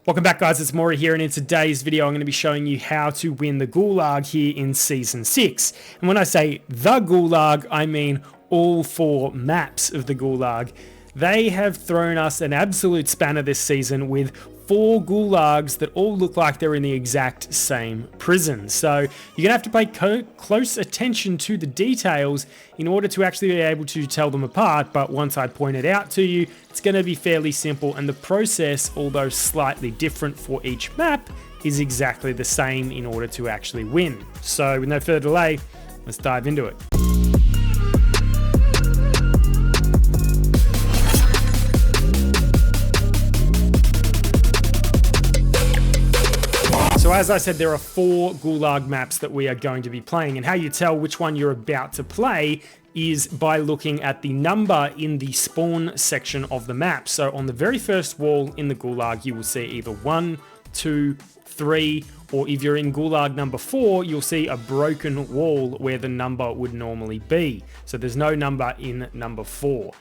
Welcome back, guys. It's Maury here, and in today's video I'm going to be showing you how to win the Gulag here in Season 6. And when I say the Gulag, I mean all 4 maps of the Gulag. They have thrown us an absolute spanner this season with 4 gulags that all look like they're in the exact same prison. So you're going to have to pay close attention to the details in order to actually be able to tell them apart. But once I point it out to you, it's going to be fairly simple. And the process, although slightly different for each map, is exactly the same in order to actually win. So with no further delay, let's dive into it. So as I said, there are 4 Gulag maps that we are going to be playing, and how you tell which one you're about to play is by looking at the number in the spawn section of the map. So on the very first wall in the Gulag, you will see either 1, 2, 3, or if you're in Gulag number 4, you'll see a broken wall where the number would normally be. So there's no number in number 4.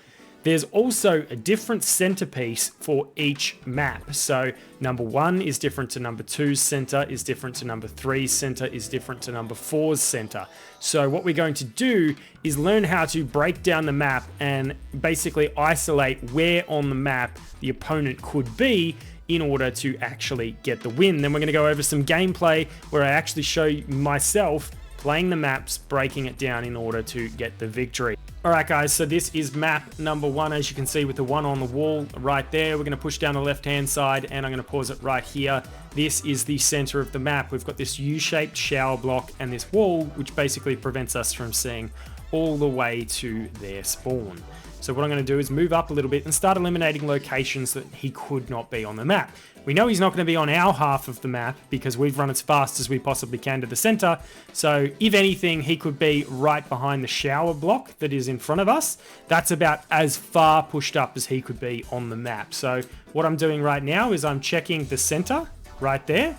There's also a different centerpiece for each map. So number 1 is different to number 2's center, is different to number 3's center, is different to number 4's center. So what we're going to do is learn how to break down the map and basically isolate where on the map the opponent could be in order to actually get the win. Then we're going to go over some gameplay where I actually show myself playing the maps, breaking it down in order to get the victory. Alright guys, so this is map number 1, as you can see with the 1 on the wall right there. We're going to push down the left hand side and I'm going to pause it right here. This is the center of the map. We've got this U-shaped shower block and this wall, which basically prevents us from seeing all the way to their spawn. So what I'm going to do is move up a little bit and start eliminating locations that he could not be on the map. We know he's not going to be on our half of the map because we've run as fast as we possibly can to the center. So if anything, he could be right behind the shower block that is in front of us. That's about as far pushed up as he could be on the map. So what I'm doing right now is I'm checking the center right there.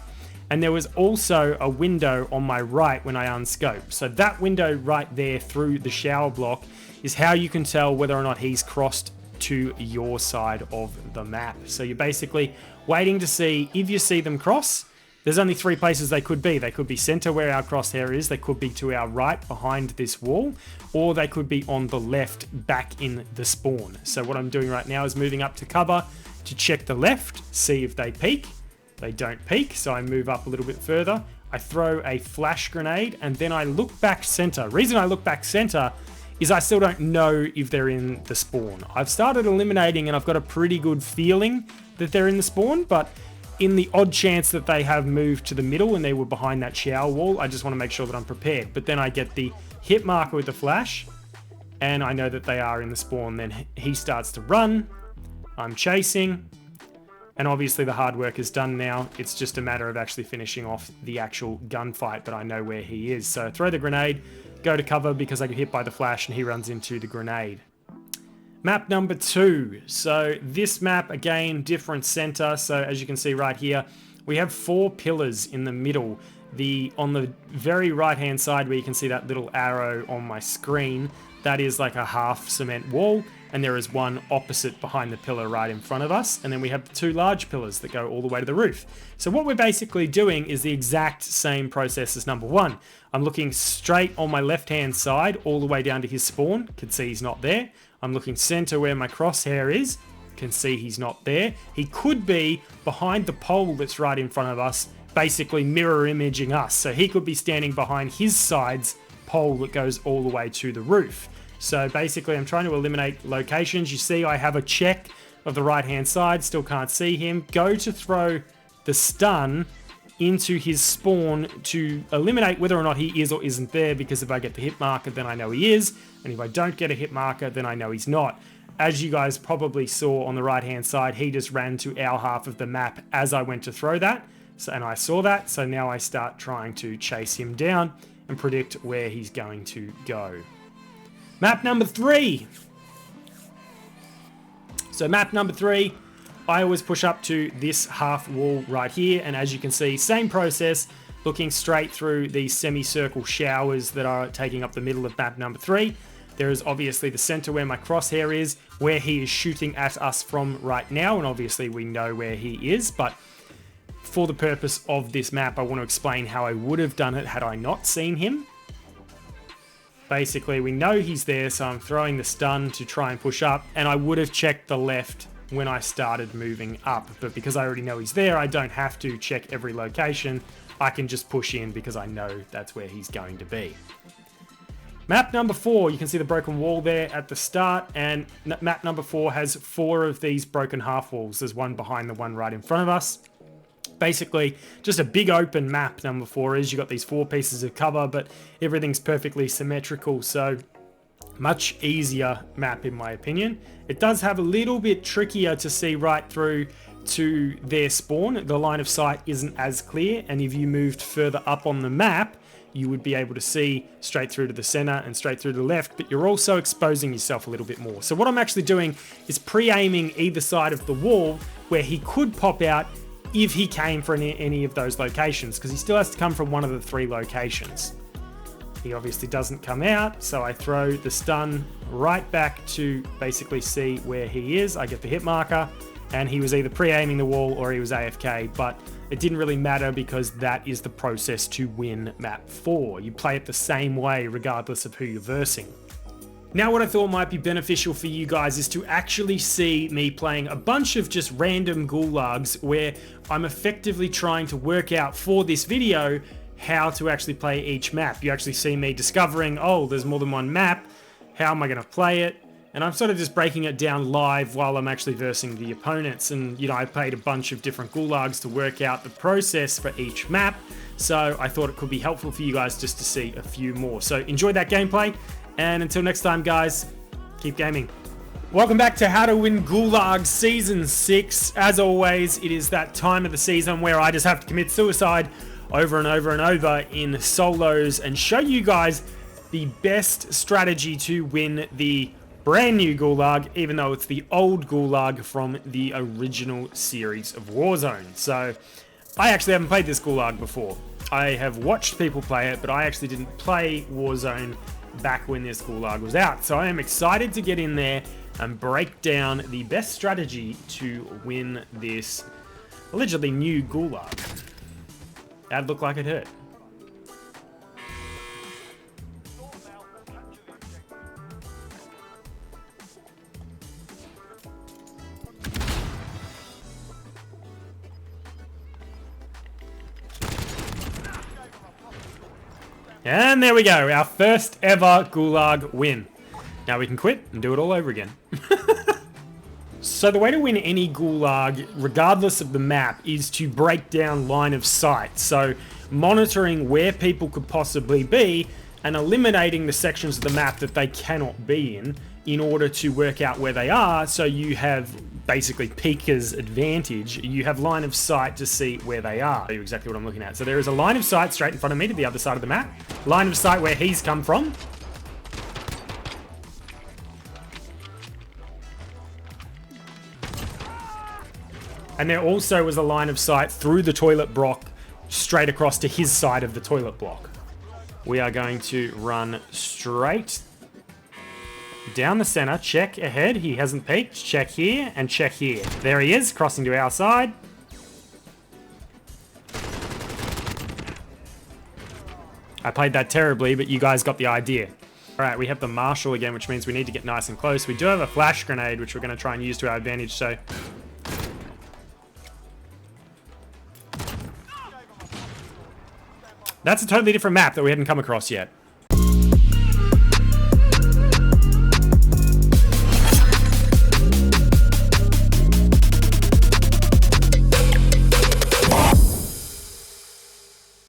And there was also a window on my right when I unscope. So that window right there through the shower block is how you can tell whether or not he's crossed to your side of the map. So you're basically waiting to see if you see them cross. There's only 3 places they could be. They could be center where our crosshair is, they could be to our right behind this wall, or they could be on the left back in the spawn. So what I'm doing right now is moving up to cover to check the left, see if they peek. They don't peek, so I move up a little bit further. I throw a flash grenade and then I look back center. Reason I look back center is I still don't know if they're in the spawn. I've started eliminating and I've got a pretty good feeling that they're in the spawn, but in the odd chance that they have moved to the middle and they were behind that shower wall, I just want to make sure that I'm prepared. But then I get the hit marker with the flash and I know that they are in the spawn. Then he starts to run, I'm chasing, and obviously the hard work is done now. It's just a matter of actually finishing off the actual gunfight, but I know where he is. So throw the grenade, go to cover because I get hit by the flash and he runs into the grenade. Map number 2. So this map, again, different center. So as you can see right here, we have 4 pillars in the middle. On the very right hand side where you can see that little arrow on my screen, that is like a half cement wall, and there is one opposite behind the pillar right in front of us, and then we have 2 large pillars that go all the way to the roof. So what we're basically doing is the exact same process as number 1. I'm looking straight on my left hand side all the way down to his spawn, can see he's not there. I'm looking center where my crosshair is, can see he's not there. He could be behind the pole that's right in front of us, basically mirror imaging us. So he could be standing behind his side's pole that goes all the way to the roof. So basically I'm trying to eliminate locations. You see I have a check of the right hand side, still can't see him. Go to throw the stun into his spawn to eliminate whether or not he is or isn't there, because if I get the hit marker then I know he is, and if I don't get a hit marker then I know he's not. As you guys probably saw on the right hand side, he just ran to our half of the map as I went to throw that, and I saw that, so now I start trying to chase him down and predict where he's going to go. Map number 3. So map number 3, I always push up to this half wall right here, and as you can see, same process, looking straight through these semicircle showers that are taking up the middle of map number 3. There is obviously the center where my crosshair is, where he is shooting at us from right now, and obviously we know where he is, but for the purpose of this map, I want to explain how I would have done it had I not seen him. Basically, we know he's there, so I'm throwing the stun to try and push up, and I would have checked the left when I started moving up. But because I already know he's there, I don't have to check every location. I can just push in because I know that's where he's going to be. Map number 4, you can see the broken wall there at the start, and map number 4 has 4 of these broken half walls. There's one behind the one right in front of us. Basically, just a big open map, number 4 is. You got these 4 pieces of cover, but everything's perfectly symmetrical, so much easier map in my opinion. It does have a little bit trickier to see right through to their spawn. The line of sight isn't as clear, and if you moved further up on the map, you would be able to see straight through to the center and straight through to the left, but you're also exposing yourself a little bit more. So what I'm actually doing is pre-aiming either side of the wall where he could pop out if he came from any of those locations, because he still has to come from one of the 3 locations. He obviously doesn't come out, so I throw the stun right back to basically see where he is. I get the hit marker, and he was either pre-aiming the wall or he was AFK, but it didn't really matter because that is the process to win map 4. You play it the same way regardless of who you're versing. Now what I thought might be beneficial for you guys is to actually see me playing a bunch of just random gulags where I'm effectively trying to work out for this video how to actually play each map. You actually see me discovering, oh, there's more than one map. How am I going to play it? And I'm sort of just breaking it down live while I'm actually versing the opponents. And, you know, I played a bunch of different gulags to work out the process for each map. So I thought it could be helpful for you guys just to see a few more. So enjoy that gameplay. And until next time, guys, keep gaming. Welcome back to How to Win Gulag Season 6. As always, it is that time of the season where I just have to commit suicide over and over and over in solos and show you guys the best strategy to win the brand new Gulag, even though it's the old Gulag from the original series of Warzone. So I actually haven't played this Gulag before. I have watched people play it, but I actually didn't play Warzone back when this Gulag was out. So I am excited to get in there and break down the best strategy to win this allegedly new Gulag. That'd look like it hurt. And there we go, our first ever Gulag win. Now we can quit and do it all over again. So the way to win any Gulag, regardless of the map, is to break down line of sight. So monitoring where people could possibly be and eliminating the sections of the map that they cannot be in order to work out where they are, so you have basically peeker's advantage. You have line of sight to see where they are. I'll tell you exactly what I'm looking at. So there is a line of sight straight in front of me to the other side of the map. Line of sight where he's come from. And there also was a line of sight through the toilet block straight across to his side of the toilet block. We are going to run straight down the center, check ahead, he hasn't peeked, check here, and check here. There he is, crossing to our side. I played that terribly, but you guys got the idea. Alright, we have the Marshal again, which means we need to get nice and close. We do have a flash grenade, which we're going to try and use to our advantage, so... That's a totally different map that we hadn't come across yet.